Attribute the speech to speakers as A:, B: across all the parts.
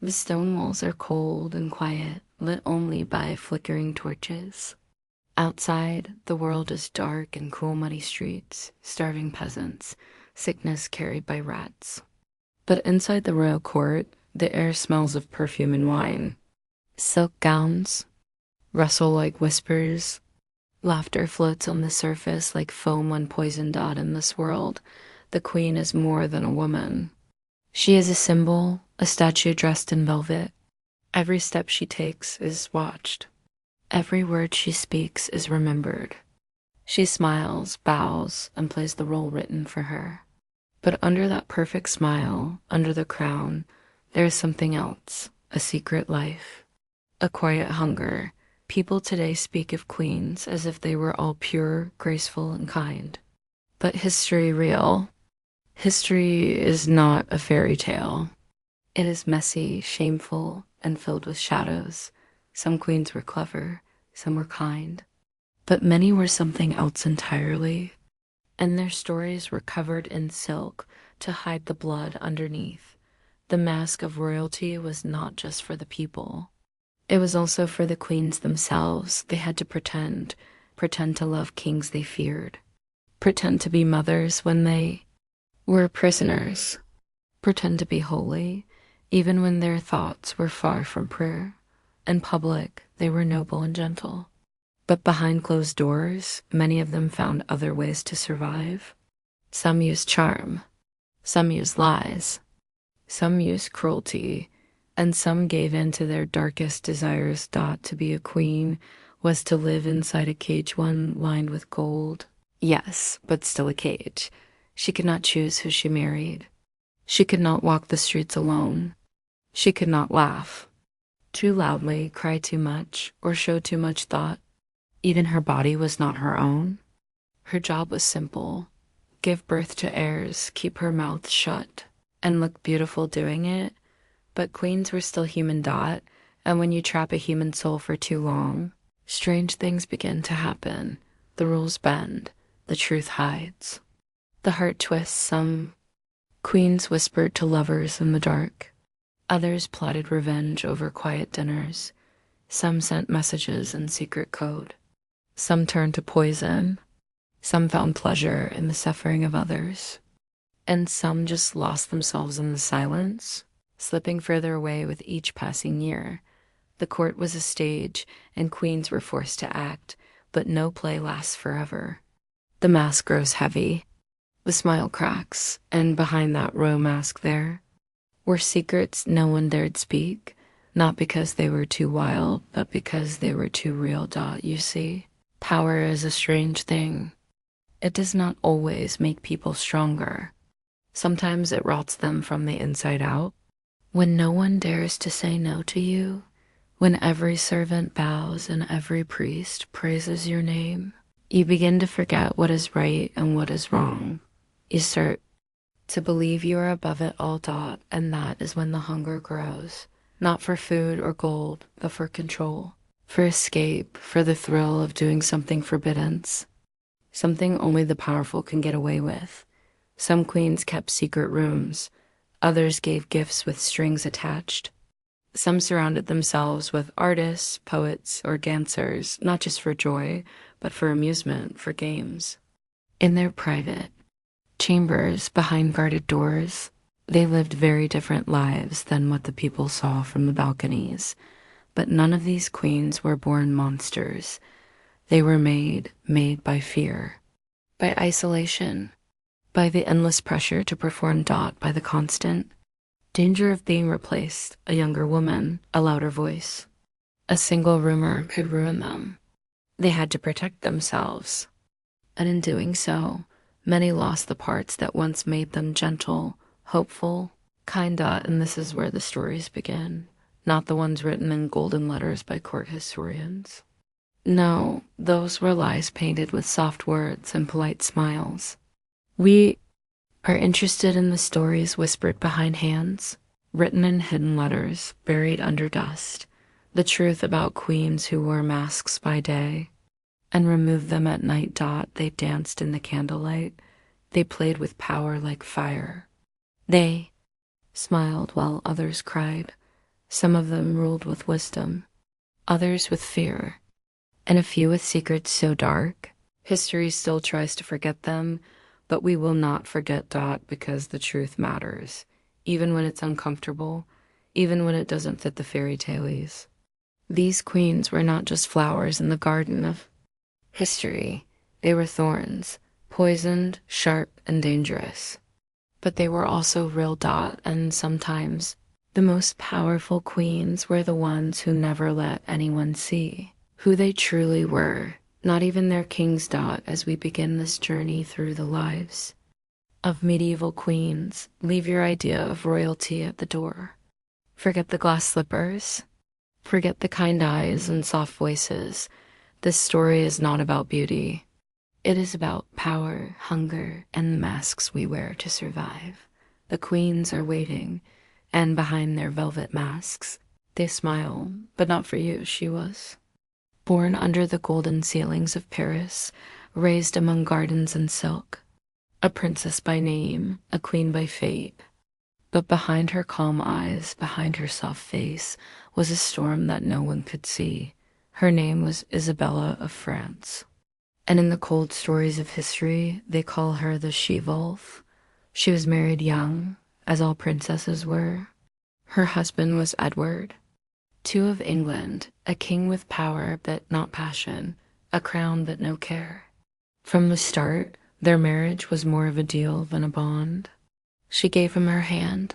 A: The stone walls are cold and quiet, lit only by flickering torches. Outside, the world is dark and cool, muddy streets, starving peasants, sickness carried by rats. But inside the royal court, the air smells of perfume and wine. Silk gowns rustle like whispers. Laughter floats on the surface like foam when poison dot in this world. The queen is more than a woman. She is a symbol, a statue dressed in velvet. Every step she takes is watched. Every word she speaks is remembered. She smiles, bows, and plays the role written for her. But under that perfect smile, under the crown, there is something else, a secret life, a quiet hunger. People today speak of queens as if they were all pure, graceful, and kind. But history real. History is not a fairy tale. It is messy, shameful, and filled with shadows. Some queens were clever, some were kind, but many were something else entirely. And their stories were covered in silk to hide the blood underneath. The mask of royalty was not just for the people. It was also for the queens themselves. They had to pretend to love kings they feared, pretend to be mothers when they were prisoners, pretend to be holy, even when their thoughts were far from prayer. In public, they were noble and gentle. But behind closed doors, many of them found other ways to survive. Some used charm, some used lies, some used cruelty, and some gave in to their darkest desires. To be a queen was to live inside a cage, one lined with gold. Yes, but still a cage. She could not choose who she married. She could not walk the streets alone. She could not laugh too loudly, cry too much, or show too much thought. Even her body was not her own. Her job was simple: give birth to heirs, keep her mouth shut, and look beautiful doing it. But queens were still human. And when you trap a human soul for too long, strange things begin to happen. The rules bend, the truth hides. The heart twists. Some queens whispered to lovers in the dark. Others plotted revenge over quiet dinners. Some sent messages in secret code. Some turned to poison. Some found pleasure in the suffering of others. And some just lost themselves in the silence, slipping further away with each passing year. The court was a stage, and queens were forced to act, but no play lasts forever. The mask grows heavy. The smile cracks, and behind that royal mask there were secrets no one dared speak, not because they were too wild, but because they were too real. You see, power is a strange thing. It does not always make people stronger. Sometimes it rots them from the inside out. When no one dares to say no to you, when every servant bows and every priest praises your name, you begin to forget what is right and what is wrong. You start to believe you are above it all. And that is when the hunger grows, not for food or gold, but for control, for escape, for the thrill of doing something forbidden, something only the powerful can get away with. Some queens kept secret rooms. Others gave gifts with strings attached. Some surrounded themselves with artists, poets, or dancers, not just for joy, but for amusement, for games. In their private chambers behind guarded doors, they lived very different lives than what the people saw from the balconies. But none of these queens were born monsters. They were made by fear, by isolation, by the endless pressure to perform. By the constant danger of being replaced. A younger woman, a louder voice. A single rumor could ruin them. They had to protect themselves. And in doing so, many lost the parts that once made them gentle, hopeful, kind. And this is where the stories begin, not the ones written in golden letters by court historians. No, those were lies painted with soft words and polite smiles. We are interested in the stories whispered behind hands, written in hidden letters, buried under dust, the truth about queens who wore masks by day and removed them at night. They danced in the candlelight. They played with power like fire. They smiled while others cried. Some of them ruled with wisdom, others with fear, and a few with secrets so dark, history still tries to forget them, but we will not forget Dot because the truth matters, even when it's uncomfortable, even when it doesn't fit the fairy tales. These queens were not just flowers in the garden of history. They were thorns, poisoned, sharp, and dangerous. But they were also real Dot, and sometimes the most powerful queens were the ones who never let anyone see who they truly were, not even their king's Dot, as we begin this journey through the lives of medieval queens. Leave your idea of royalty at the door. Forget the glass slippers. Forget the kind eyes and soft voices. This story is not about beauty. It is about power, hunger, and the masks we wear to survive. The queens are waiting, and behind their velvet masks, they smile, but not for you, she was. Born under the golden ceilings of Paris, raised among gardens and silk. A princess by name, a queen by fate. But behind her calm eyes, behind her soft face, was a storm that no one could see. Her name was Isabella of France. And in the cold stories of history, they call her the she-wolf. She was married young, as all princesses were. Her husband was Edward, two of England, a king with power but not passion, a crown but no care. From the start, their marriage was more of a deal than a bond. She gave him her hand.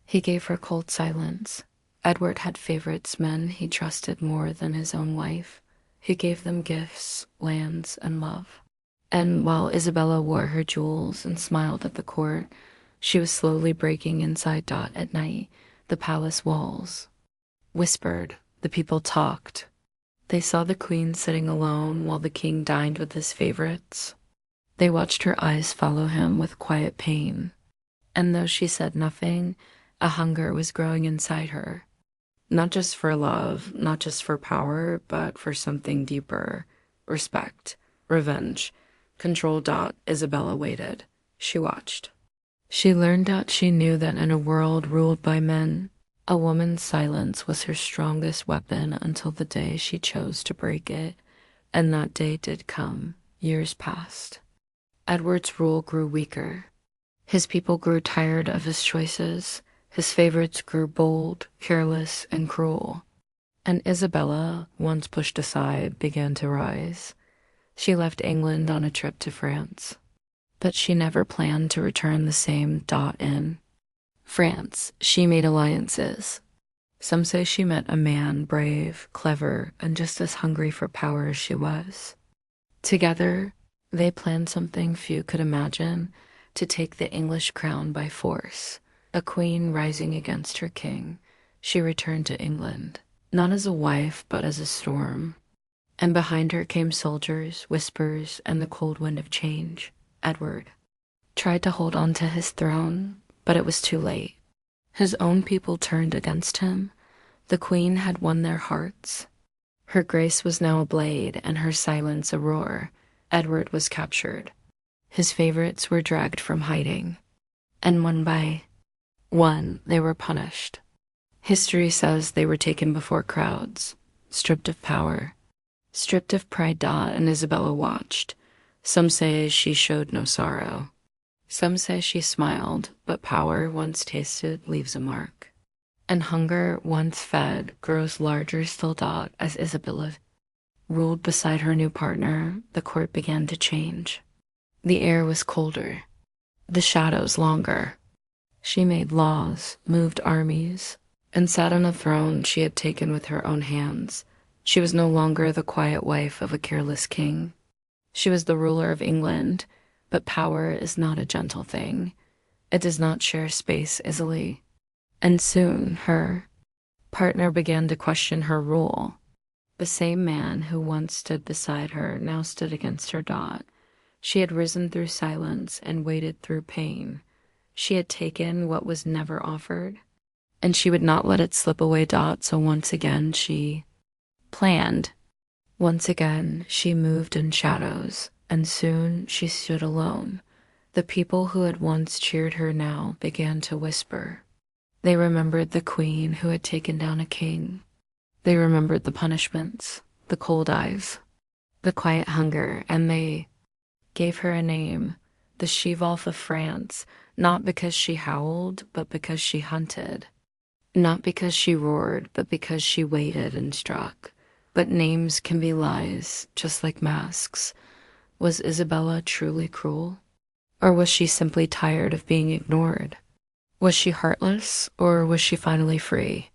A: He gave her cold silence. Edward had favorites, men he trusted more than his own wife. He gave them gifts, lands, and love. And while Isabella wore her jewels and smiled at the court, she was slowly breaking inside Dot at night. The palace walls whispered, the people talked. They saw the queen sitting alone while the king dined with his favorites. They watched her eyes follow him with quiet pain. And though she said nothing, a hunger was growing inside her. Not just for love, not just for power, but for something deeper. Respect, revenge, control. Isabella waited. She watched. She learned that she knew that in a world ruled by men, a woman's silence was her strongest weapon until the day she chose to break it. And that day did come. Years passed. Edward's rule grew weaker. His people grew tired of his choices. His favorites grew bold, careless, and cruel. And Isabella, once pushed aside, began to rise. She left England on a trip to France. But she never planned to return the same. In France, she made alliances. Some say she met a man brave, clever, and just as hungry for power as she was. Together, they planned something few could imagine, to take the English crown by force. A queen rising against her king, she returned to England, not as a wife, but as a storm. And behind her came soldiers, whispers, and the cold wind of change. Edward tried to hold on to his throne, but it was too late. His own people turned against him. The queen had won their hearts. Her grace was now a blade, and her silence a roar. Edward was captured. His favorites were dragged from hiding. And one by one, they were punished. History says they were taken before crowds, stripped of power, stripped of pride. And Isabella watched. Some say she showed no sorrow. Some say she smiled, but power, once tasted, leaves a mark. And hunger, once fed, grows larger still. As Isabella ruled beside her new partner, the court began to change. The air was colder, the shadows longer. She made laws, moved armies, and sat on a throne she had taken with her own hands. She was no longer the quiet wife of a careless king. She was the ruler of England, but power is not a gentle thing. It does not share space easily. And soon her partner began to question her rule. The same man who once stood beside her now stood against her. She had risen through silence and waited through pain. She had taken what was never offered, and she would not let it slip away. So once again she planned. Once again she moved in shadows, and soon she stood alone. The people who had once cheered her now began to whisper. They remembered the queen who had taken down a king. They remembered the punishments, the cold eyes, the quiet hunger, and they gave her a name, the She-Wolf of France, not because she howled, but because she hunted. Not because she roared, but because she waited and struck. But names can be lies, just like masks. Was Isabella truly cruel? Or was she simply tired of being ignored? Was she heartless, or was she finally free?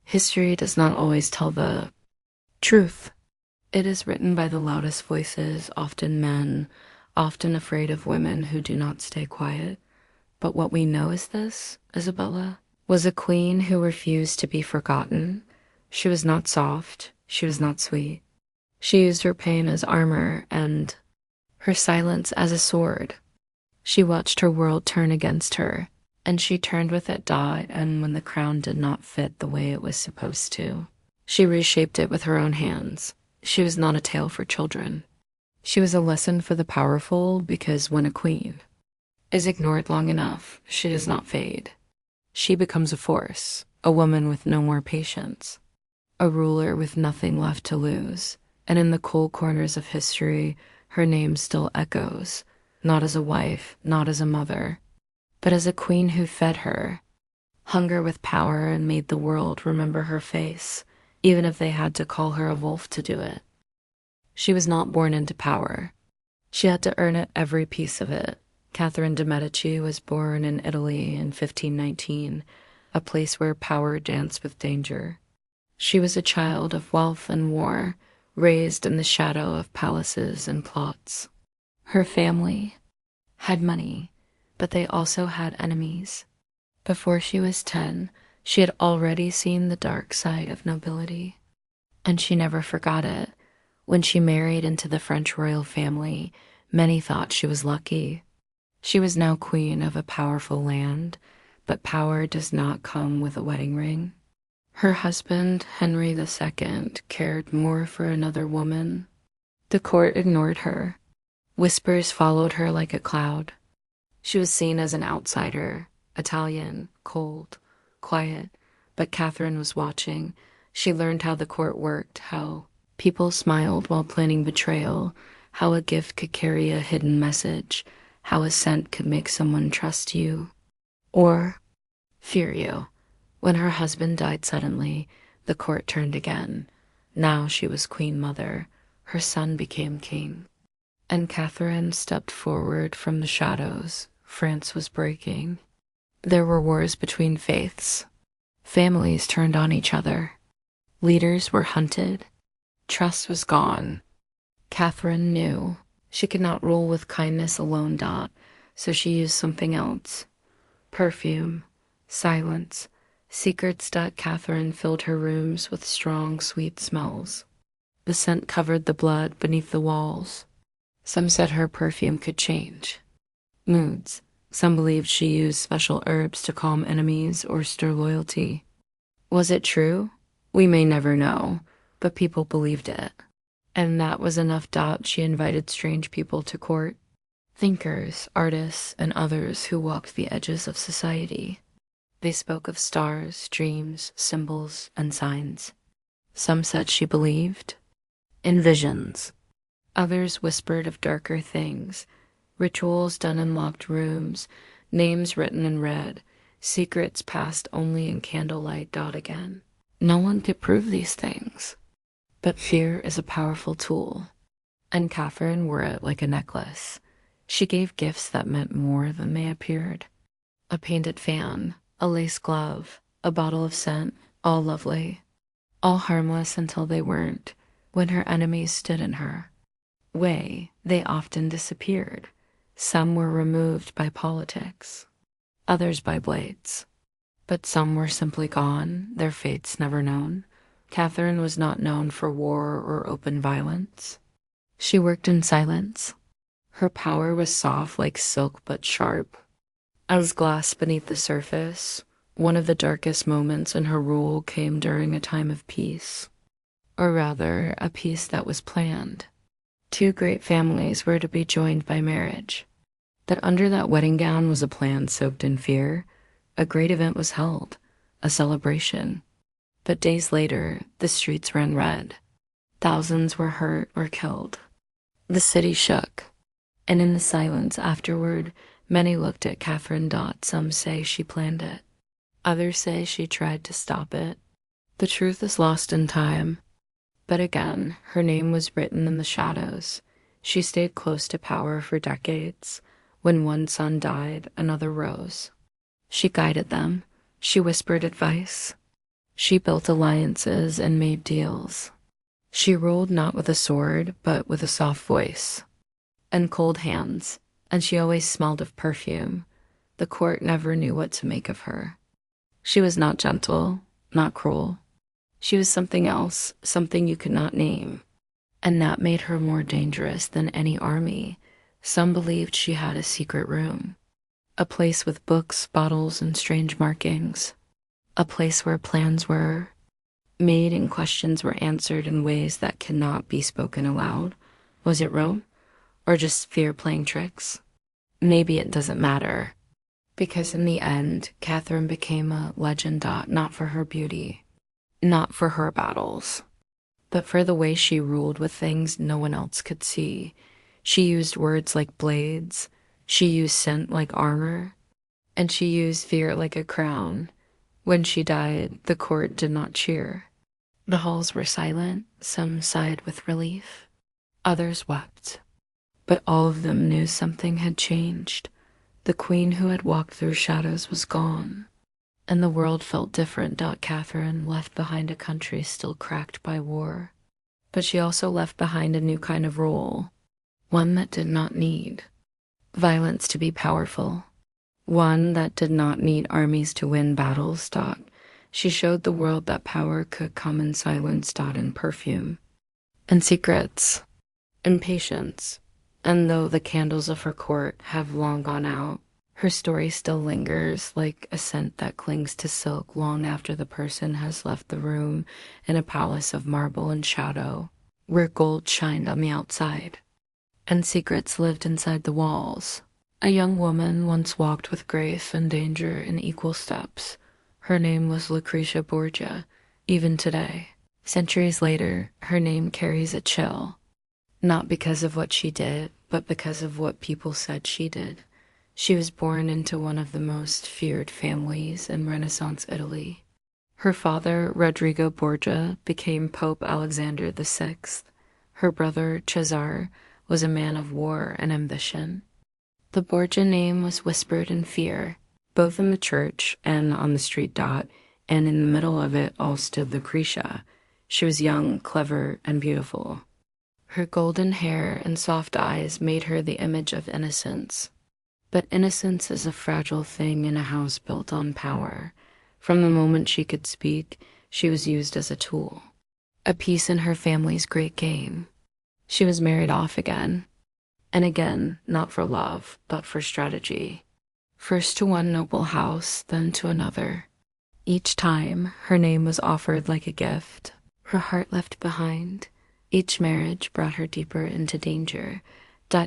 A: History does not always tell the truth. It is written by the loudest voices, often men, often afraid of women who do not stay quiet. But what we know is this: Isabella was a queen who refused to be forgotten. She was not soft. She was not sweet. She used her pain as armor and her silence as a sword. She watched her world turn against her, and she turned with it and when the crown did not fit the way it was supposed to, she reshaped it with her own hands. She was not a tale for children. She was a lesson for the powerful, because when a queen is ignored long enough, she does not fade. She becomes a force, a woman with no more patience, a ruler with nothing left to lose. And in the cold corners of history, her name still echoes, not as a wife, not as a mother, but as a queen who fed her hunger with power and made the world remember her face, even if they had to call her a wolf to do it. She was not born into power. She had to earn it, every piece of it. Catherine de' Medici was born in Italy in 1519, a place where power danced with danger. She was a child of wealth and war, raised in the shadow of palaces and plots. Her family had money, but they also had enemies. Before she was 10, she had already seen the dark side of nobility, and she never forgot it. When she married into the French royal family, many thought she was lucky. She was now queen of a powerful land, but power does not come with a wedding ring. Her husband, Henry II, cared more for another woman. The court ignored her. Whispers followed her like a cloud. She was seen as an outsider, Italian, cold, quiet, but Catherine was watching. She learned how the court worked, how people smiled while planning betrayal, how a gift could carry a hidden message, how a scent could make someone trust you or fear you. When her husband died suddenly, the court turned again. Now she was queen mother. Her son became king. And Catherine stepped forward from the shadows. France was breaking. There were wars between faiths. Families turned on each other. Leaders were hunted. Trust was gone. Catherine knew she could not rule with kindness alone, so she used something else. Perfume, silence, secrets. Catherine filled her rooms with strong, sweet smells. The scent covered the blood beneath the walls. Some said her perfume could change moods. Some believed she used special herbs to calm enemies or stir loyalty. Was it true? We may never know, but people believed it. And that was enough. She invited strange people to court. Thinkers, artists, and others who walked the edges of society. They spoke of stars, dreams, symbols, and signs. Some said she believed in visions. Others whispered of darker things, rituals done in locked rooms, names written in red, secrets passed only in candlelight. Again, no one could prove these things. But fear is a powerful tool, and Catherine wore it like a necklace. She gave gifts that meant more than they appeared. A painted fan, a lace glove, a bottle of scent, all lovely, all harmless until they weren't. When her enemies stood in her way, they often disappeared. Some were removed by politics, others by blades. But some were simply gone, their fates never known. Catherine was not known for war or open violence. She worked in silence. Her power was soft like silk but sharp, as glass beneath the surface. One of the darkest moments in her rule came during a time of peace, or rather, a peace that was planned. Two great families were to be joined by marriage. That under that wedding gown was a plan soaked in fear. A great event was held. a celebration. But days later, the streets ran red. Thousands were hurt or killed. The city shook, and in the silence afterward, many looked at Catherine Dot. Some say she planned it. Others say she tried to stop it. The truth is lost in time. But again, her name was written in the shadows. She stayed close to power for decades. When one son died, another rose. She guided them. She whispered advice. She built alliances and made deals. She ruled not with a sword, but with a soft voice and cold hands, and she always smelled of perfume. The court never knew what to make of her. She was not gentle, not cruel. She was something else, something you could not name. And that made her more dangerous than any army. Some believed she had a secret room, a place with books, bottles, and strange markings, a place where plans were made and questions were answered in ways that cannot be spoken aloud. Was it Rome? Or just fear playing tricks? Maybe it doesn't matter. Because in the end, Catherine became a legend, not for her beauty, not for her battles, but for the way she ruled with things no one else could see. She used words like blades, she used scent like armor, and she used fear like a crown. When she died, the court did not cheer. The halls were silent, some sighed with relief, others wept. But all of them knew something had changed. The queen who had walked through shadows was gone, and the world felt different. Catherine left behind a country still cracked by war, but she also left behind a new kind of rule, one that did not need violence to be powerful, one that did not need armies to win battles. She showed the world that power could come in silence, in perfume, and secrets, and patience. And though the candles of her court have long gone out, her story still lingers like a scent that clings to silk long after the person has left the room, in a palace of marble and shadow, where gold shined on the outside, and secrets lived inside the walls. A young woman once walked with grace and danger in equal steps. Her name was Lucretia Borgia. Even today, centuries later, her name carries a chill. Not because of what she did, but because of what people said she did. She was born into one of the most feared families in Renaissance Italy. Her father, Rodrigo Borgia, became Pope Alexander VI. Her brother, Cesare, was a man of war and ambition. The Borgia name was whispered in fear, both in the church and on the street. And in the middle of it all stood Lucretia. She was young, clever, and beautiful. Her golden hair and soft eyes made her the image of innocence. But innocence is a fragile thing in a house built on power. From the moment she could speak, she was used as a tool, a piece in her family's great game. She was married off again, and again, not for love, but for strategy. First to one noble house, then to another. Each time, her name was offered like a gift, her heart left behind. Each marriage brought her deeper into danger.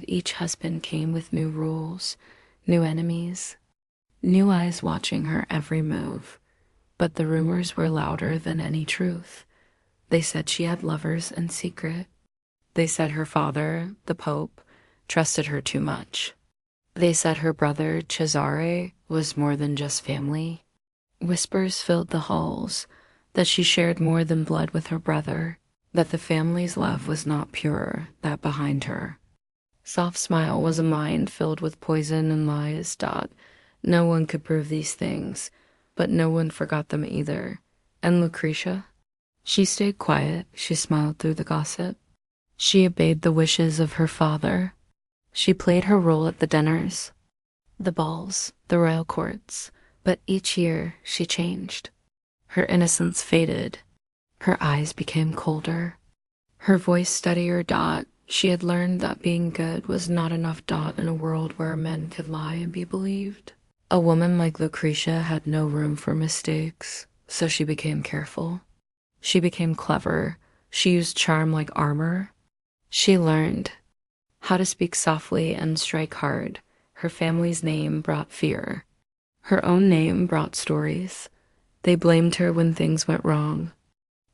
A: Each husband came with new rules, new enemies, new eyes watching her every move. But the rumors were louder than any truth. They said she had lovers in secret. They said her father, the Pope, trusted her too much. They said her brother, Cesare, was more than just family. Whispers filled the halls that she shared more than blood with her brother, that the family's love was not pure, that behind her soft smile was a mind filled with poison and lies. No one could prove these things, but no one forgot them either. And Lucretia? She stayed quiet, she smiled through the gossip. She obeyed the wishes of her father. She played her role at the dinners, the balls, the royal courts, but each year she changed. Her innocence faded. Her eyes became colder. Her voice steadier. She had learned that being good was not enough. In a world where men could lie and be believed. A woman like Lucretia had no room for mistakes, so she became careful. She became clever. She used charm like armor. She learned how to speak softly and strike hard. Her family's name brought fear. Her own name brought stories. They blamed her when things went wrong.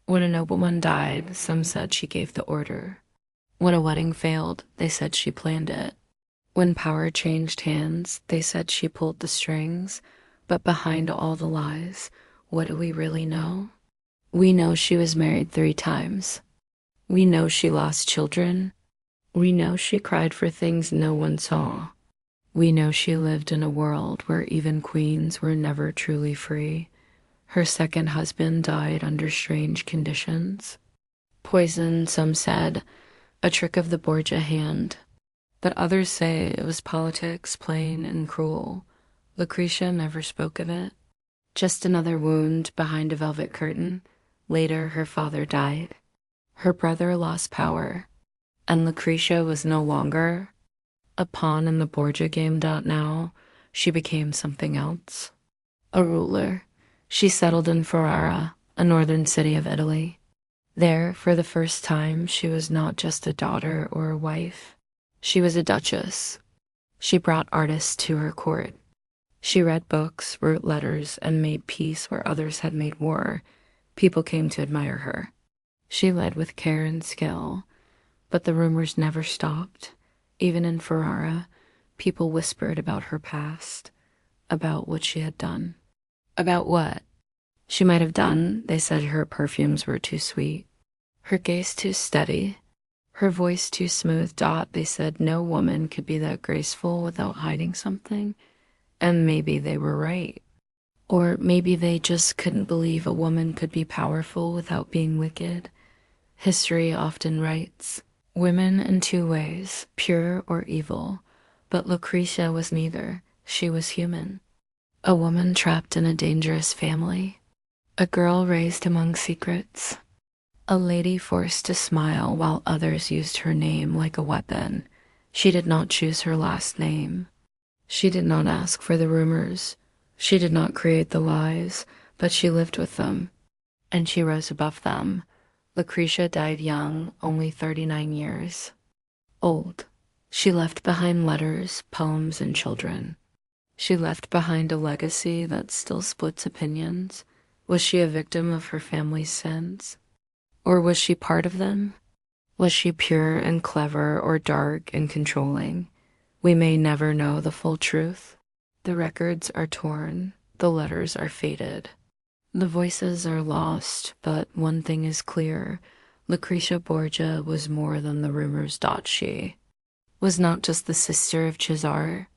A: When a nobleman died, some said she gave the order. When a wedding failed, they said she planned it. When power changed hands, they said she pulled the strings. But behind all the lies, what do we really know? We know she was married 3 times. We know she lost children. We know she cried for things no one saw. We know she lived in a world where even queens were never truly free. Her second husband died under strange conditions. Poison, some said, a trick of the Borgia hand. But others say it was politics, plain and cruel. Lucretia never spoke of it. Just another wound behind a velvet curtain. Later, her father died. Her brother lost power. And Lucretia was no longer a pawn in the Borgia game. Now, she became something else. A ruler. She settled in Ferrara, a northern city of Italy. There, for the first time, she was not just a daughter or a wife. She was a duchess. She brought artists to her court. She read books, wrote letters, and made peace where others had made war. People came to admire her. She led with care and skill, but the rumors never stopped. Even in Ferrara, people whispered about her past, about what she had done. About what? She might have done. They said her perfumes were too sweet, her gaze too steady, her voice too smooth. They said no woman could be that graceful without hiding something. And maybe they were right. Or maybe they just couldn't believe a woman could be powerful without being wicked. History often writes, women in 2 ways, pure or evil. But Lucretia was neither. She was human. A woman trapped in a dangerous family. A girl raised among secrets. A lady forced to smile while others used her name like a weapon. She did not choose her last name. She did not ask for the rumors. She did not create the lies, but she lived with them. And she rose above them. Lucretia died young, only 39 years old. She left behind letters, poems, and children. She left behind a legacy that still splits opinions. Was she a victim of her family's sins? Or was she part of them? Was she pure and clever or dark and controlling? We may never know the full truth. The records are torn, the letters are faded. The voices are lost, but one thing is clear. Lucretia Borgia was more than the rumors. She was not just the sister of Cesare,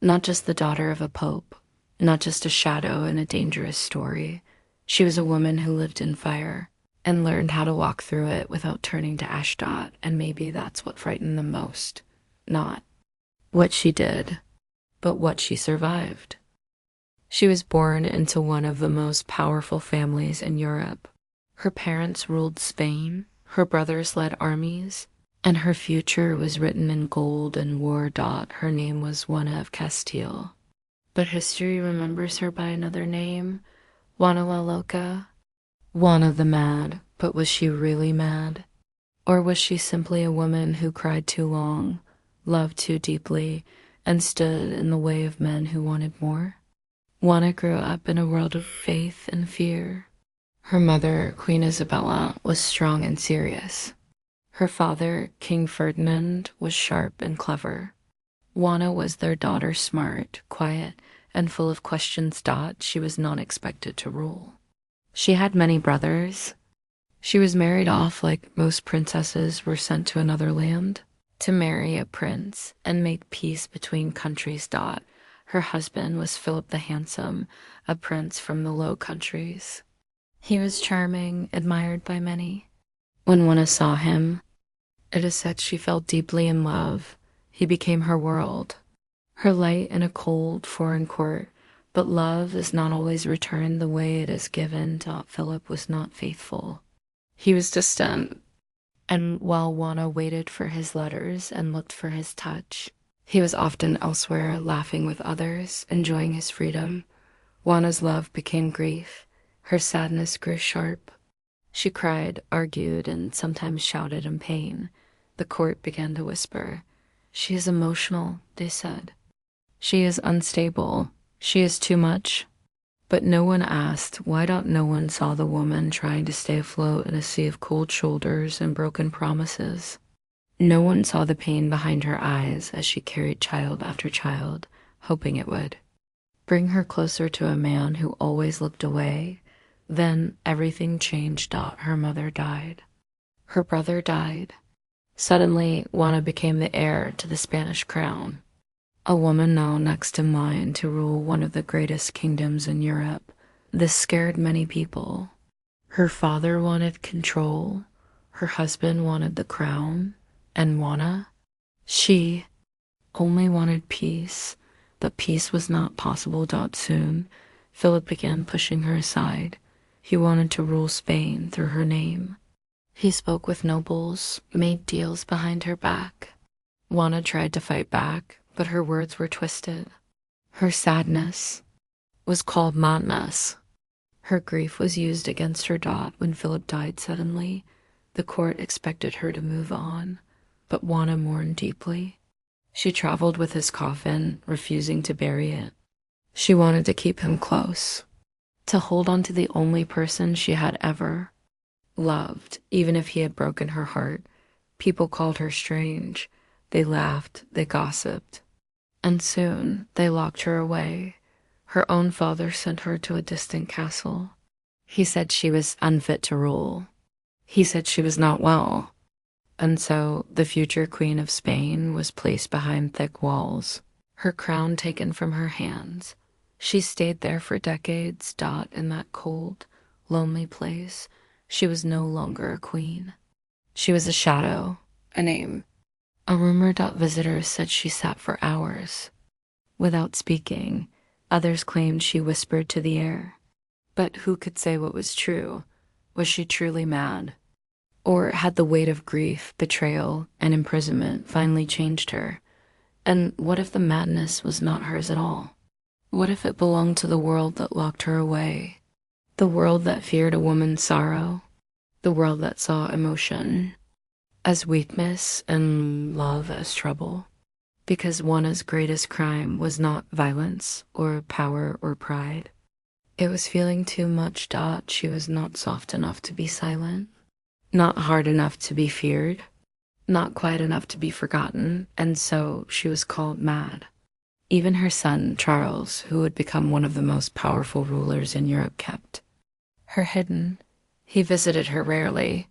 A: not just the daughter of a pope, not just a shadow in a dangerous story. She was a woman who lived in fire and learned how to walk through it without turning to ash. And maybe that's what frightened them most. Not what she did, but what she survived. She was born into one of the most powerful families in Europe. Her parents ruled Spain, her brothers led armies, and her future was written in gold and war. Her name was Juana of Castile. But history remembers her by another name, Juana la Loca. Juana the Mad. But was she really mad? Or was she simply a woman who cried too long, loved too deeply, and stood in the way of men who wanted more? Juana grew up in a world of faith and fear. Her mother, Queen Isabella, was strong and serious. Her father, King Ferdinand, was sharp and clever. Juana was their daughter, smart, quiet, and full of questions. She was not expected to rule. She had many brothers. She was married off like most princesses were sent to another land to marry a prince and make peace between countries. Her husband was Philip the Handsome, a prince from the Low Countries. He was charming, admired by many. When Juana saw him, it is said she fell deeply in love. He became her world, her light in a cold, foreign court. But love is not always returned the way it is given. Philip was not faithful. He was distant, and while Juana waited for his letters and looked for his touch, he was often elsewhere, laughing with others, enjoying his freedom. Juana's love became grief. Her sadness grew sharp. She cried, argued, and sometimes shouted in pain. The court began to whisper. She is emotional, they said. She is unstable. She is too much. But no one asked why no one saw the woman trying to stay afloat in a sea of cold shoulders and broken promises. No one saw the pain behind her eyes as she carried child after child, hoping it would bring her closer to a man who always looked away. Then everything changed. Her mother died. Her brother died. Suddenly, Juana became the heir to the Spanish crown. A woman now next in line to rule one of the greatest kingdoms in Europe. This scared many people. Her father wanted control. Her husband wanted the crown. And Juana? She only wanted peace. But peace was not possible. Soon, Philip began pushing her aside. He wanted to rule Spain through her name. He spoke with nobles, made deals behind her back. Juana tried to fight back, but her words were twisted. Her sadness was called madness. Her grief was used against her when Philip died suddenly. The court expected her to move on, but Juana mourned deeply. She traveled with his coffin, refusing to bury it. She wanted to keep him close, to hold on to the only person she had ever loved, even if he had broken her heart. People called her strange. They laughed, they gossiped. And soon they locked her away. Her own father sent her to a distant castle. He said she was unfit to rule. He said she was not well. And so the future queen of Spain was placed behind thick walls, her crown taken from her hands. She stayed there for decades. In that cold, lonely place, she was no longer a queen. She was a shadow, a name. A rumor. Visitors said she sat for hours without speaking. Others claimed she whispered to the air. But who could say what was true? Was she truly mad? Or had the weight of grief, betrayal, and imprisonment finally changed her? And what if the madness was not hers at all? What if it belonged to the world that locked her away? The world that feared a woman's sorrow? The world that saw emotion as weakness and love as trouble? Because Juana's greatest crime was not violence or power or pride. It was feeling too much. She was not soft enough to be silent. Not hard enough to be feared, not quiet enough to be forgotten, and so she was called mad. Even her son, Charles, who would become one of the most powerful rulers in Europe, kept her hidden. He visited her rarely.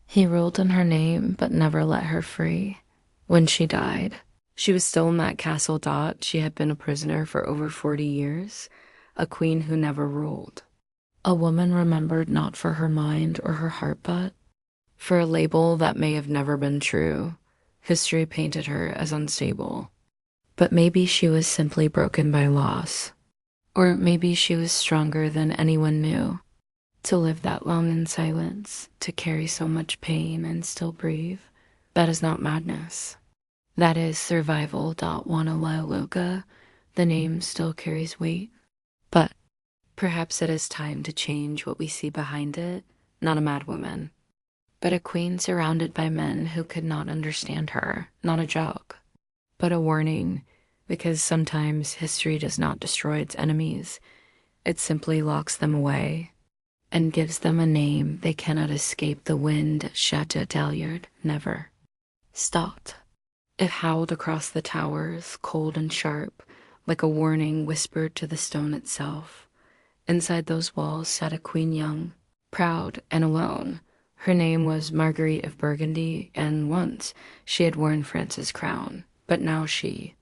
A: He ruled in her name, but never let her free. When she died, she was still in that castle. She had been a prisoner for over 40 years, a queen who never ruled. A woman remembered not for her mind or her heart, but for a label that may have never been true. History painted her as unstable. But maybe she was simply broken by loss. Or maybe she was stronger than anyone knew. To live that long in silence, to carry so much pain and still breathe, that is not madness. That is survival. Juana Luca, the name still carries weight. But perhaps it is time to change what we see behind it. Not a mad woman, but a queen surrounded by men who could not understand her. Not a joke, but a warning, because sometimes history does not destroy its enemies. It simply locks them away and gives them a name they cannot escape. The wind at Chateau Daliard never stopped. It howled across the towers, cold and sharp, like a warning whispered to the stone itself. Inside those walls sat a queen young, proud, and alone. Her name was Marguerite of Burgundy, and once she had worn France's crown, but now she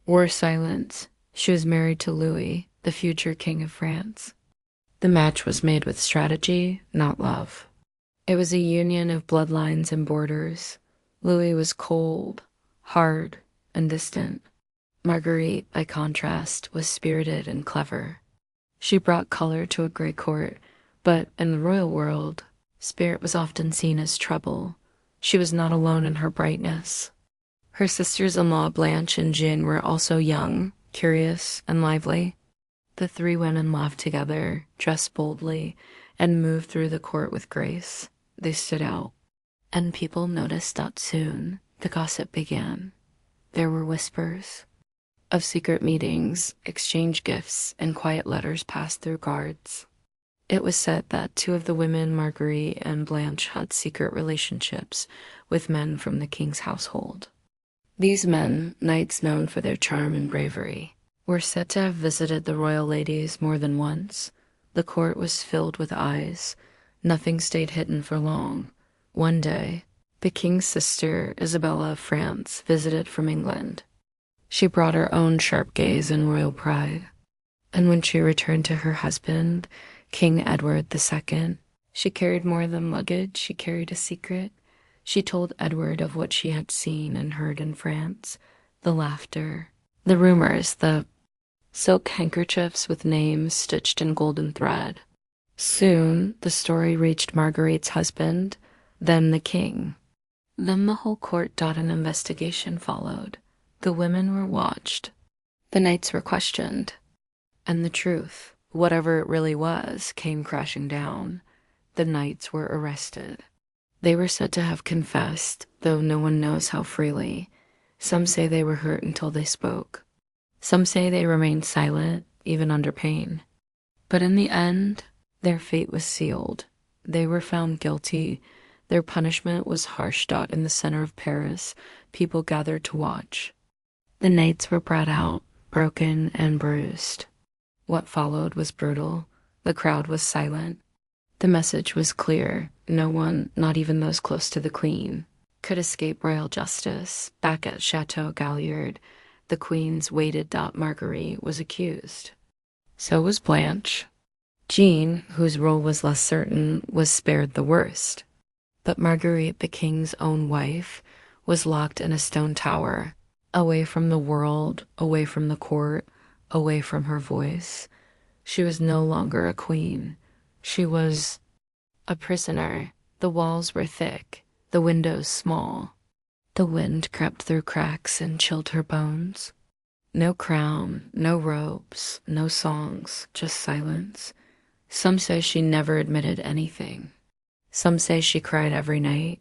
A: wore silence. She was married to Louis, the future king of France. The match was made with strategy, not love. It was a union of bloodlines and borders. Louis was cold, hard, and distant. Marguerite, by contrast, was spirited and clever. She brought color to a gray court, but in the royal world, spirit was often seen as trouble. She was not alone in her brightness. Her sisters-in-law Blanche and Jeanne were also young, curious, and lively. The three women laughed together, dressed boldly, and moved through the court with grace. They stood out, and people noticed that soon the gossip began. There were whispers. of secret meetings, exchange gifts, and quiet letters passed through guards. It was said that two of the women, Marguerite and Blanche, had secret relationships with men from the king's household. These men, knights known for their charm and bravery, were said to have visited the royal ladies more than once. The court was filled with eyes. Nothing stayed hidden for long. One day, the king's sister, Isabella of France, visited from England. She brought her own sharp gaze and royal pride. And when she returned to her husband, King Edward II, she carried more than luggage, she carried a secret. She told Edward of what she had seen and heard in France, the laughter, the rumors, the silk handkerchiefs with names stitched in golden thread. Soon, the story reached Marguerite's husband, then the king. Then the whole court. An investigation followed. The women were watched. The knights were questioned. And the truth, whatever it really was, came crashing down. The knights were arrested. They were said to have confessed, though no one knows how freely. Some say they were hurt until they spoke. Some say they remained silent, even under pain. But in the end, their fate was sealed. They were found guilty. Their punishment was harsh. In the center of Paris, people gathered to watch. The knights were brought out, broken and bruised. What followed was brutal. The crowd was silent. The message was clear. No one, not even those close to the queen, could escape royal justice. Back at Chateau Galliard, the queen's waited. Marguerite was accused. So was Blanche. Jean, whose role was less certain, was spared the worst. But Marguerite, the king's own wife, was locked in a stone tower, away from the world, away from the court, away from her voice. She was no longer a queen. She was a prisoner. The walls were thick, the windows small. The wind crept through cracks and chilled her bones. No crown, no robes, no songs, just silence. Some say she never admitted anything. Some say she cried every night.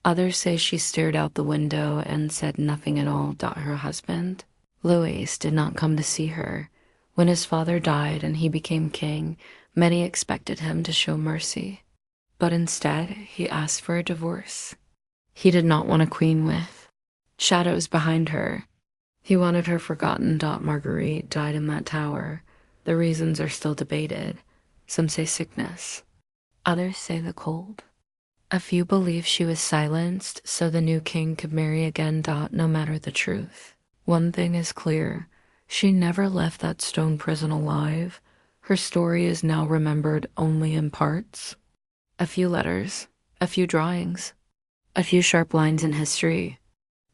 A: Others say she stared out the window and said nothing at all. Her husband, Louis, did not come to see her. When his father died and he became king, many expected him to show mercy. But instead, he asked for a divorce. He did not want a queen with shadows behind her. He wanted her forgotten. Marguerite died in that tower. The reasons are still debated. Some say sickness. Others say the cold. A few believe she was silenced so the new king could marry again. No matter the truth. One thing is clear. She never left that stone prison alive. Her story is now remembered only in parts. A few letters, a few drawings, a few sharp lines in history,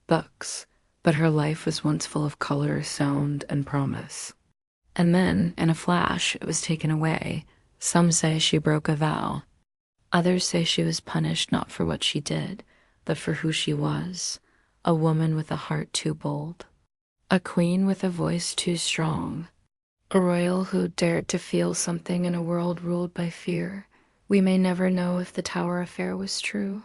A: books. But her life was once full of color, sound, and promise. And then, in a flash, it was taken away. Some say she broke a vow. Others say she was punished not for what she did, but for who she was. A woman with a heart too bold. A queen with a voice too strong. A royal who dared to feel something in a world ruled by fear. We may never know if the Tower affair was true.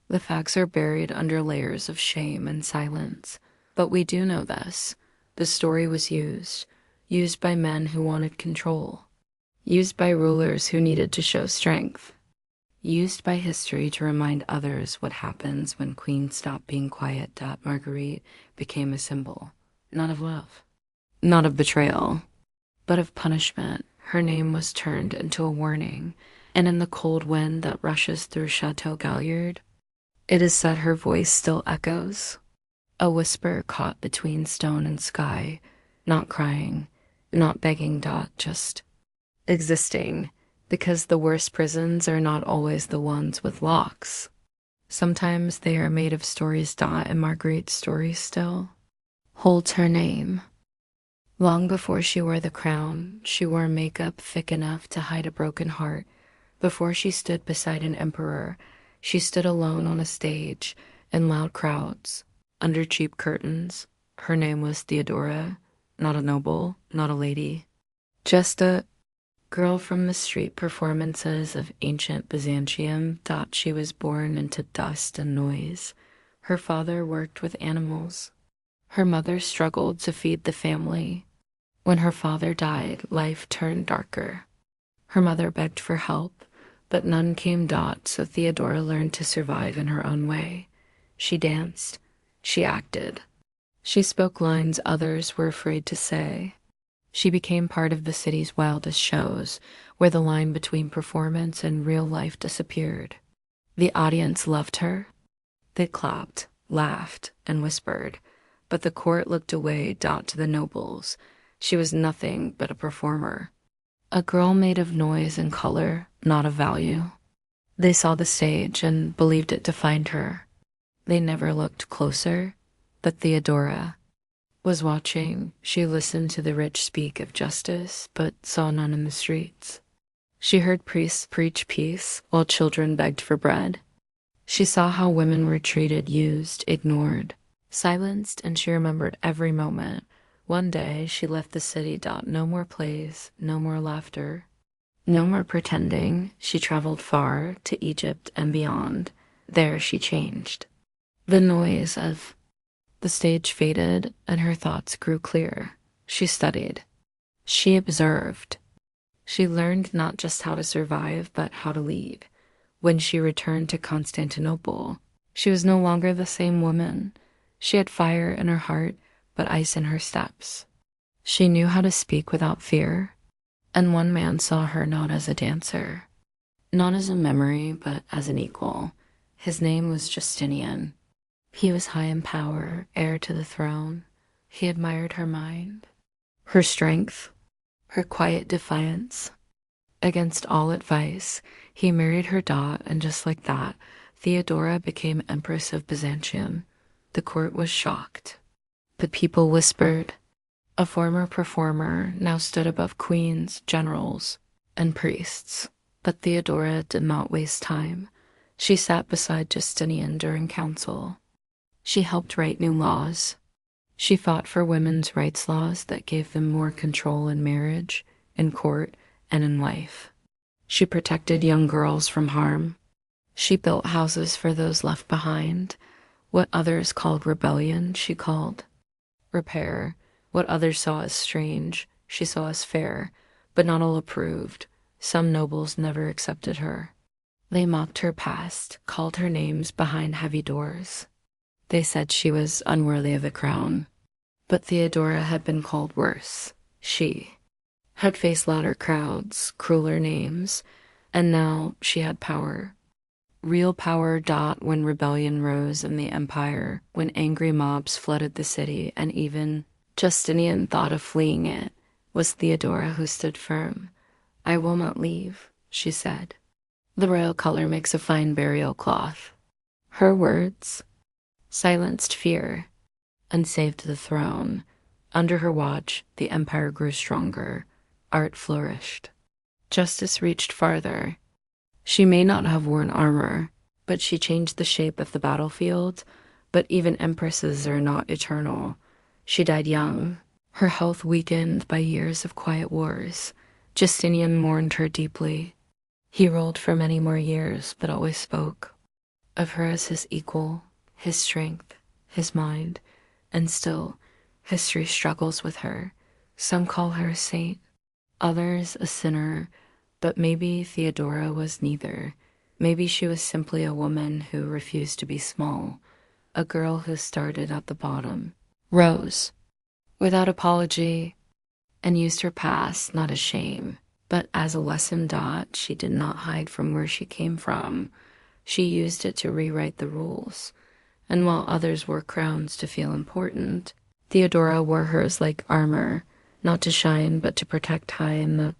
A: The facts are buried under layers of shame and silence. But we do know this. The story was used by men who wanted control, used by rulers who needed to show strength, used by history to remind others what happens when queens stop being quiet. Marguerite became a symbol, not of love, not of betrayal, but of punishment. Her name was turned into a warning, and in the cold wind that rushes through Chateau Galliard, it is said her voice still echoes. A whisper caught between stone and sky, not crying, not begging. Just existing, because the worst prisons are not always the ones with locks. Sometimes they are made of stories. And Marguerite's story still holds her name. Long before she wore the crown, she wore makeup thick enough to hide a broken heart. Before she stood beside an emperor, she stood alone on a stage in loud crowds. Under cheap curtains. Her name was Theodora, not a noble, not a lady, just a girl from the street performances of ancient Byzantium. She was born into dust and noise. Her father worked with animals. Her mother struggled to feed the family. When her father died, life turned darker. Her mother begged for help, but none came so Theodora learned to survive in her own way. She danced. She acted. She spoke lines others were afraid to say. She became part of the city's wildest shows, where the line between performance and real life disappeared. The audience loved her. They clapped, laughed, and whispered, but the court looked away to the nobles. She was nothing but a performer. A girl made of noise and color, not of value. They saw the stage and believed it defined her. They never looked closer, but Theodora was watching. She listened to the rich speak of justice, but saw none in the streets. She heard priests preach peace while children begged for bread. She saw how women were treated, used, ignored, silenced, and she remembered every moment. One day she left the city. No more plays, no more laughter, no more pretending. She traveled far to Egypt and beyond. There she changed. The noise of the stage faded and her thoughts grew clear. She studied. She observed. She learned not just how to survive, but how to lead. When she returned to Constantinople, she was no longer the same woman. She had fire in her heart, but ice in her steps. She knew how to speak without fear, and one man saw her not as a dancer, not as a memory, but as an equal. His name was Justinian. He was high in power, heir to the throne. He admired her mind, her strength, her quiet defiance. Against all advice, he married her and just like that, Theodora became Empress of Byzantium. The court was shocked. But people whispered. A former performer now stood above queens, generals, and priests. But Theodora did not waste time. She sat beside Justinian during council. She helped write new laws. She fought for women's rights laws that gave them more control in marriage, in court, and in life. She protected young girls from harm. She built houses for those left behind. What others called rebellion, she called repair. What others saw as strange, she saw as fair, but not all approved. Some nobles never accepted her. They mocked her past, called her names behind heavy doors. They said she was unworthy of the crown. But Theodora had been called worse. She had faced louder crowds, crueler names, and now she had power. Real power. When rebellion rose in the empire, when angry mobs flooded the city, and even Justinian thought of fleeing it, was Theodora who stood firm. I will not leave, she said. The royal color makes a fine burial cloth. Her words silenced fear and saved the throne. Under her watch, the empire grew stronger. Art flourished. Justice reached farther. She may not have worn armor, but she changed the shape of the battlefield. But even empresses are not eternal. She died young, her health weakened by years of quiet wars. Justinian mourned her deeply. He ruled for many more years, but always spoke of her as his equal, his strength, his mind, and still, history struggles with her. Some call her a saint, others a sinner, but maybe Theodora was neither. Maybe she was simply a woman who refused to be small, a girl who started at the bottom, rose, without apology, and used her past not as shame, but as a lesson. She did not hide from where she came from. She used it to rewrite the rules. And while others wore crowns to feel important, Theodora wore hers like armor, not to shine, but to protect. High in the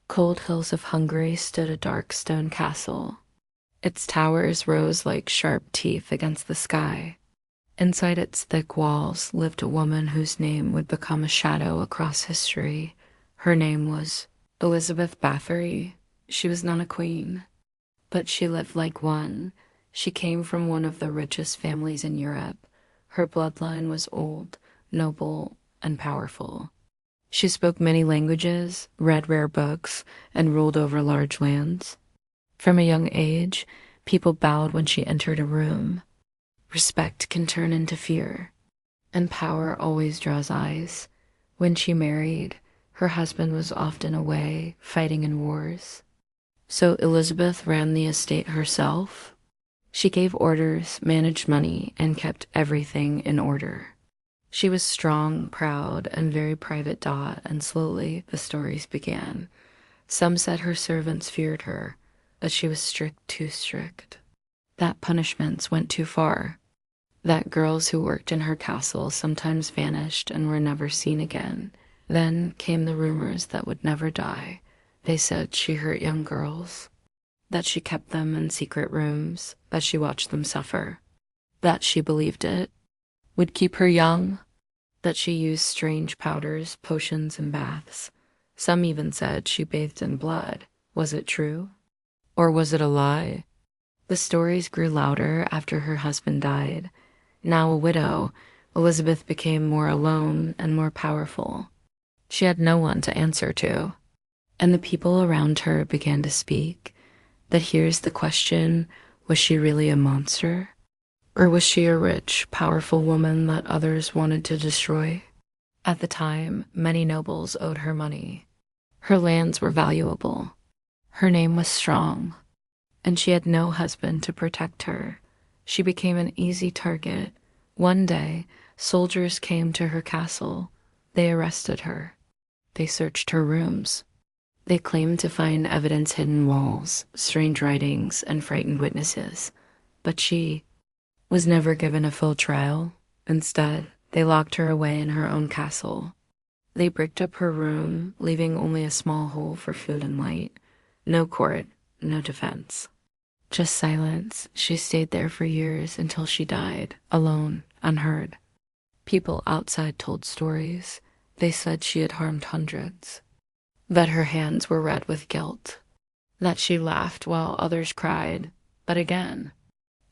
A: cold hills of Hungary stood a dark stone castle. Its towers rose like sharp teeth against the sky. Inside its thick walls lived a woman whose name would become a shadow across history. Her name was Elizabeth Bathory. She was not a queen, but she lived like one. She came from one of the richest families in Europe. Her bloodline was old, noble, and powerful. She spoke many languages, read rare books, and ruled over large lands. From a young age, people bowed when she entered a room. Respect can turn into fear. And power always draws eyes. When she married, her husband was often away fighting in wars. So Elizabeth ran the estate herself. She gave orders, managed money, and kept everything in order. She was strong, proud, and very private, and slowly the stories began. Some said her servants feared her, that she was strict, too strict, that punishments went too far, that girls who worked in her castle sometimes vanished and were never seen again. Then came the rumors that would never die. They said she hurt young girls, that she kept them in secret rooms, that she watched them suffer, that she believed it would keep her young, that she used strange powders, potions, and baths. Some even said she bathed in blood. Was it true? Or was it a lie? The stories grew louder after her husband died. Now a widow, Elizabeth became more alone and more powerful. She had no one to answer to. And the people around her began to speak. That here's the question, was she really a monster? Or was she a rich, powerful woman that others wanted to destroy? At the time, many nobles owed her money. Her lands were valuable. Her name was strong. And she had no husband to protect her. She became an easy target. One day, soldiers came to her castle. They arrested her. They searched her rooms. They claimed to find evidence hidden in walls, strange writings, and frightened witnesses. But she was never given a full trial. Instead, they locked her away in her own castle. They bricked up her room, leaving only a small hole for food and light. No court, no defense. Just silence. She stayed there for years until she died, alone, unheard. People outside told stories. They said she had harmed hundreds, that her hands were red with guilt, that she laughed while others cried. But again,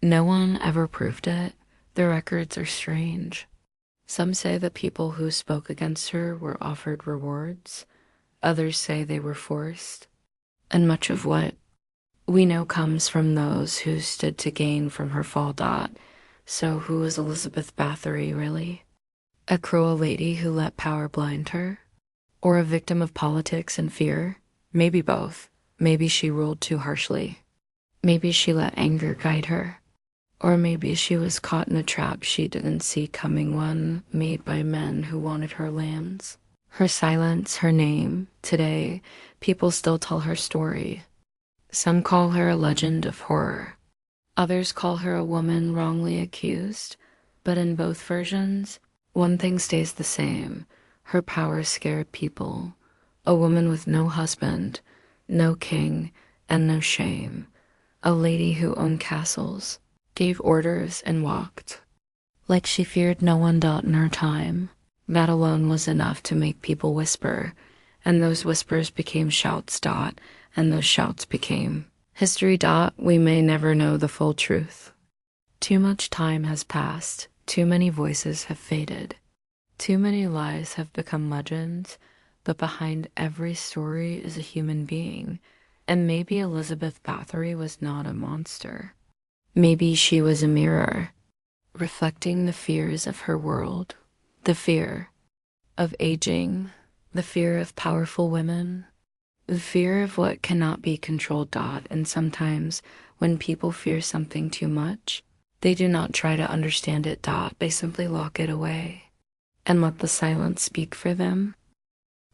A: no one ever proved it. The records are strange. Some say the people who spoke against her were offered rewards. Others say they were forced. And much of what we know comes from those who stood to gain from her fall. So who was Elizabeth Bathory really? A cruel lady who let power blind her? Or a victim of politics and fear? Maybe both. Maybe she ruled too harshly. Maybe she let anger guide her. Or maybe she was caught in a trap she didn't see coming, one made by men who wanted her lands. Her silence, her name. Today, people still tell her story. Some call her a legend of horror. Others call her a woman wrongly accused. But in both versions, one thing stays the same. Her power scared people. A woman with no husband, no king, and no shame. A lady who owned castles, gave orders, and walked like she feared no one. In her time, that alone was enough to make people whisper, and those whispers became shouts. And those shouts became history. We may never know the full truth. Too much time has passed. Too many voices have faded. Too many lies have become legends. But behind every story is a human being. And maybe Elizabeth Bathory was not a monster. Maybe she was a mirror, reflecting the fears of her world. The fear of aging, the fear of powerful women, the fear of what cannot be controlled. And sometimes when people fear something too much, they do not try to understand it. They simply lock it away and let the silence speak for them.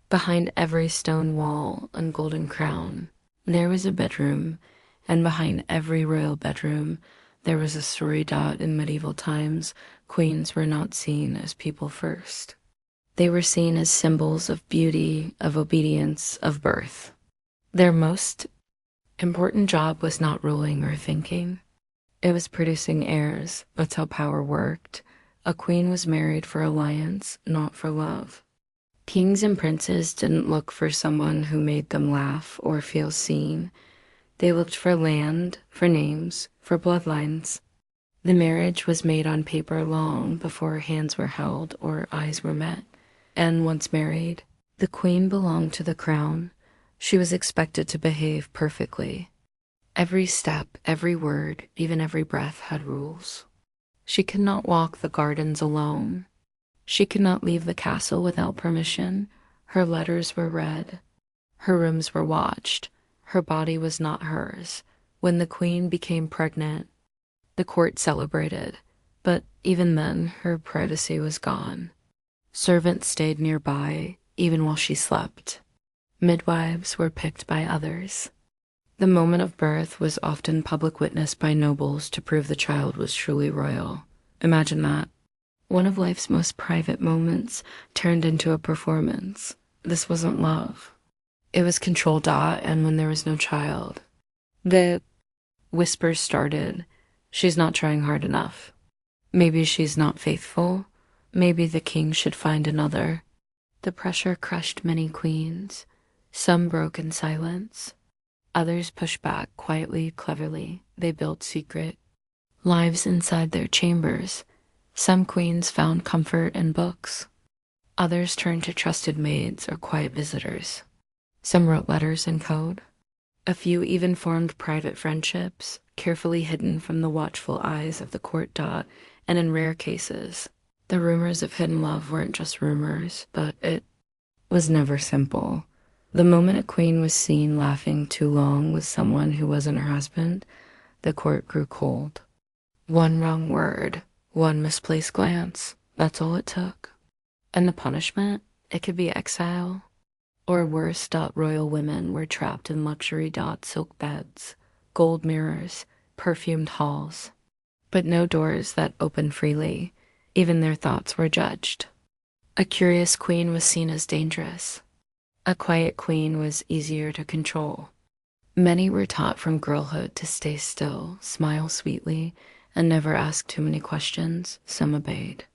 A: Behind every stone wall and golden crown, there was a bedroom, and behind every royal bedroom, there was a story. In medieval times, queens were not seen as people first. They were seen as symbols of beauty, of obedience, of birth. Their most important job was not ruling or thinking. It was producing heirs. That's how power worked. A queen was married for alliance, not for love. Kings and princes didn't look for someone who made them laugh or feel seen. They looked for land, for names, for bloodlines. The marriage was made on paper long before hands were held or eyes were met. And once married, the queen belonged to the crown. She was expected to behave perfectly. Every step, every word, even every breath had rules. She could not walk the gardens alone. She could not leave the castle without permission. Her letters were read. Her rooms were watched. Her body was not hers. When the queen became pregnant, the court celebrated. But even then, her privacy was gone. Servants stayed nearby, even while she slept. Midwives were picked by others. The moment of birth was often public witnessed by nobles to prove the child was truly royal. Imagine that. One of life's most private moments turned into a performance. This wasn't love. It was control. And when there was no child, the whispers started. She's not trying hard enough. Maybe she's not faithful. Maybe the king should find another. The pressure crushed many queens. Some broke in silence. Others pushed back quietly, cleverly. They built secret lives inside their chambers. Some queens found comfort in books. Others turned to trusted maids or quiet visitors. Some wrote letters in code. A few even formed private friendships, carefully hidden from the watchful eyes of the court. And in rare cases, the rumors of hidden love weren't just rumors, but it was never simple. The moment a queen was seen laughing too long with someone who wasn't her husband, the court grew cold. One wrong word, one misplaced glance, that's all it took. And the punishment? It could be exile. Or worse. Royal women were trapped in luxury. Silk beds, gold mirrors, perfumed halls. But no doors that opened freely. Even their thoughts were judged. A curious queen was seen as dangerous. A quiet queen was easier to control. Many were taught from girlhood to stay still, smile sweetly, and never ask too many questions. Some obeyed.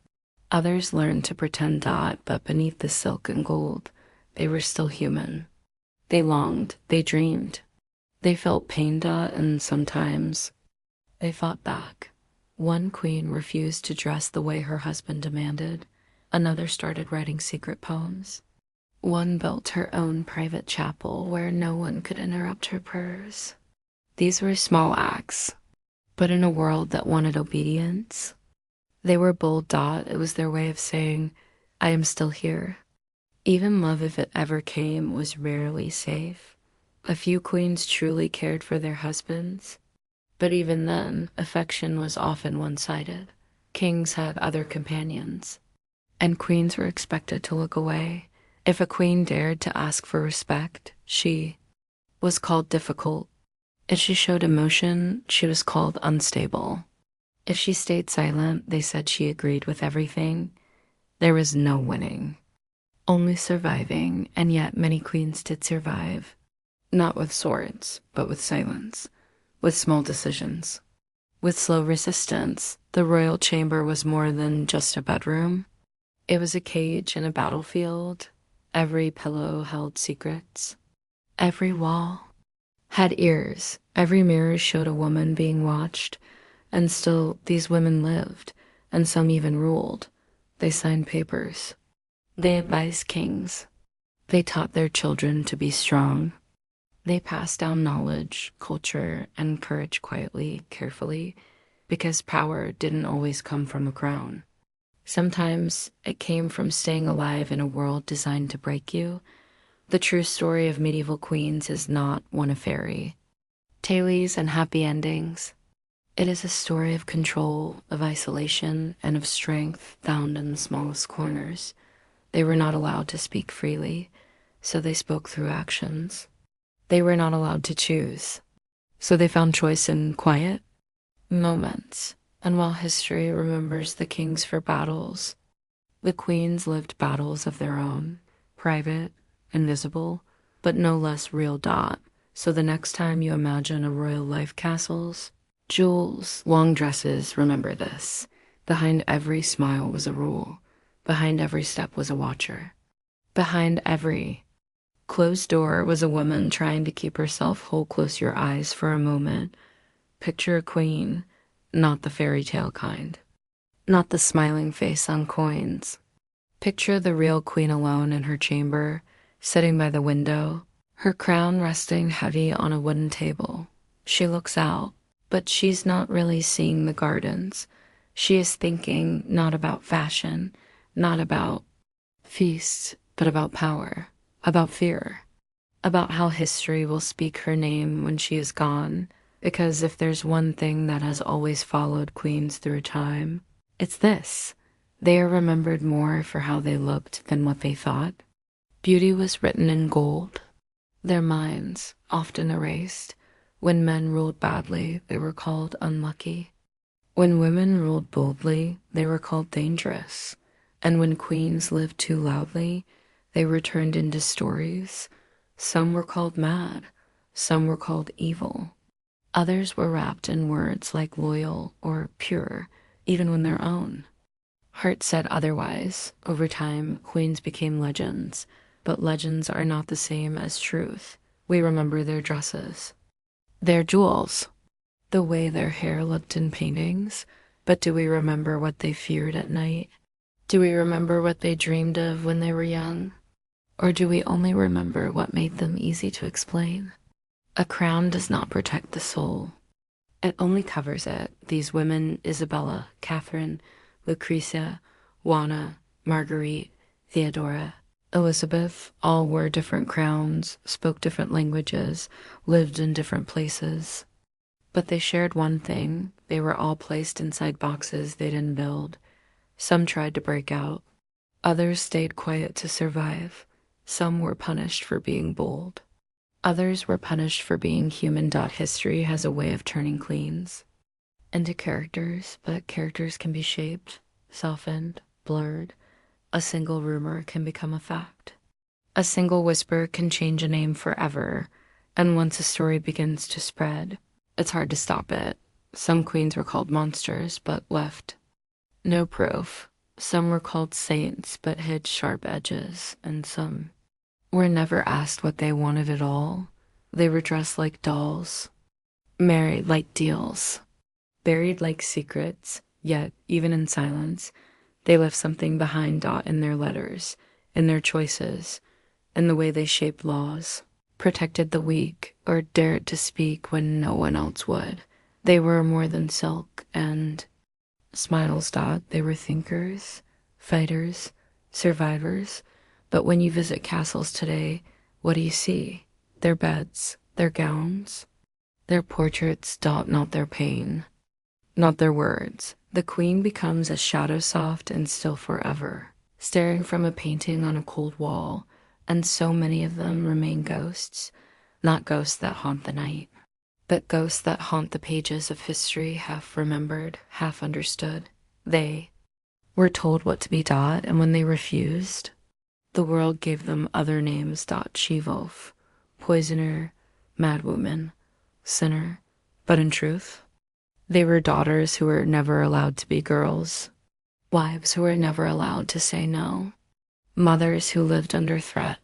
A: Others learned to pretend. But beneath the silk and gold, they were still human. They longed, they dreamed. They felt pain. And sometimes they fought back. One queen refused to dress the way her husband demanded. Another started writing secret poems. One built her own private chapel where no one could interrupt her prayers. These were small acts, but in a world that wanted obedience, they were bold. It was their way of saying, I am still here. Even love, if it ever came, was rarely safe. A few queens truly cared for their husbands, but even then, affection was often one-sided. Kings had other companions, and queens were expected to look away. If a queen dared to ask for respect, she was called difficult. If she showed emotion, she was called unstable. If she stayed silent, they said she agreed with everything. There was no winning, only surviving, and yet many queens did survive. Not with swords, but with silence, with small decisions, with slow resistance. The royal chamber was more than just a bedroom. It was a cage and a battlefield. Every pillow held secrets. Every wall had ears. Every mirror showed a woman being watched. And still, these women lived, and some even ruled. They signed papers. They advised kings. They taught their children to be strong. They passed down knowledge, culture, and courage quietly, carefully, because power didn't always come from a crown. Sometimes it came from staying alive in a world designed to break you. The true story of medieval queens is not one of fairy tales and happy endings. It is a story of control, of isolation, and of strength found in the smallest corners. They were not allowed to speak freely, so they spoke through actions. They were not allowed to choose, so they found choice in quiet moments. And while history remembers the kings for battles, the queens lived battles of their own, private, invisible, but no less real. So the next time you imagine a royal life, castles, jewels, long dresses, remember this. Behind every smile was a rule. Behind every step was a watcher. Behind every closed door was a woman trying to keep herself whole. Close your eyes for a moment. Picture a queen, not the fairy tale kind. Not the smiling face on coins. Picture the real queen alone in her chamber, sitting by the window, her crown resting heavy on a wooden table. She looks out, but she's not really seeing the gardens. She is thinking not about fashion, Not about feast, but about power, about fear, about how history will speak her name when she is gone. Because if there's one thing that has always followed queens through time, it's this. They are remembered more for how they looked than what they thought. Beauty was written in gold, their minds often erased. When men ruled badly, they were called unlucky. When women ruled boldly, they were called dangerous. And when queens lived too loudly, they were turned into stories. Some were called mad, some were called evil. Others were wrapped in words like loyal or pure, even when their own. Hart said otherwise. Over time, queens became legends, but legends are not the same as truth. We remember their dresses, their jewels, the way their hair looked in paintings, but do we remember what they feared at night? Do we remember what they dreamed of when they were young? Or do we only remember what made them easy to explain? A crown does not protect the soul. It only covers it. These women, Isabella, Catherine, Lucretia, Juana, Marguerite, Theodora, Elizabeth, all wore different crowns, spoke different languages, lived in different places. But they shared one thing. They were all placed inside boxes they didn't build. Some tried to break out. Others stayed quiet to survive. Some were punished for being bold. Others were punished for being human. History has a way of turning queens into characters, but characters can be shaped, softened, blurred. A single rumor can become a fact. A single whisper can change a name forever, and once a story begins to spread, it's hard to stop it. Some queens were called monsters, but left no proof. Some were called saints, but hid sharp edges, and some were never asked what they wanted at all. They were dressed like dolls, married like deals, buried like secrets, yet, even in silence, they left something behind. In their letters, in their choices, in the way they shaped laws, protected the weak, or dared to speak when no one else would. They were more than silk and smiles. They were thinkers, fighters, survivors. But when you visit castles today, what do you see? Their beds, their gowns, their portraits. Not their pain, not their words. The queen becomes a shadow, soft and still forever, staring from a painting on a cold wall, and so many of them remain ghosts, not ghosts that haunt the night, but ghosts that haunt the pages of history, half remembered, half understood. They were told what to be. And when they refused, the world gave them other names. She-wolf, poisoner, madwoman, sinner. But in truth, they were daughters who were never allowed to be girls, wives who were never allowed to say no, mothers who lived under threat,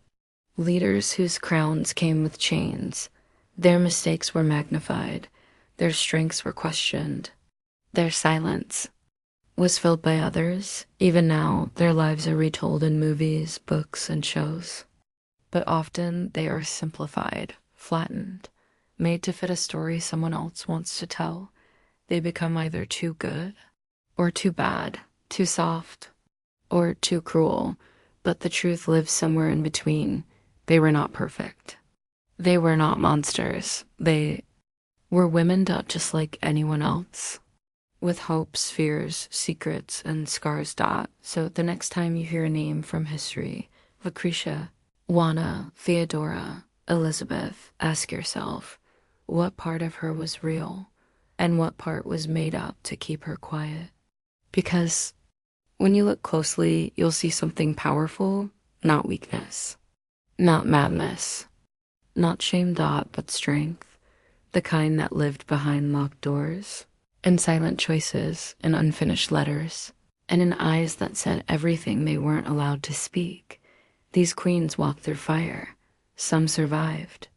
A: leaders whose crowns came with chains. Their mistakes were magnified, their strengths were questioned, their silence was filled by others. Even now, their lives are retold in movies, books, and shows. But often they are simplified, flattened, made to fit a story someone else wants to tell. They become either too good or too bad, too soft or too cruel. But the truth lives somewhere in between. They were not perfect. They were not monsters. They were women just like anyone else, with hopes, fears, secrets, and scars. So the next time you hear a name from history, Lucretia, Juana, Theodora, Elizabeth, ask yourself, what part of her was real and what part was made up to keep her quiet? Because when you look closely, you'll see something powerful, not weakness, not madness, not shame. But strength, the kind that lived behind locked doors, in silent choices, in unfinished letters, and in eyes that said everything they weren't allowed to speak. These queens walked through fire. Some survived.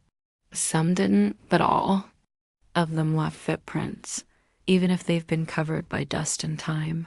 A: Some didn't, but all of them left footprints, even if they've been covered by dust and time.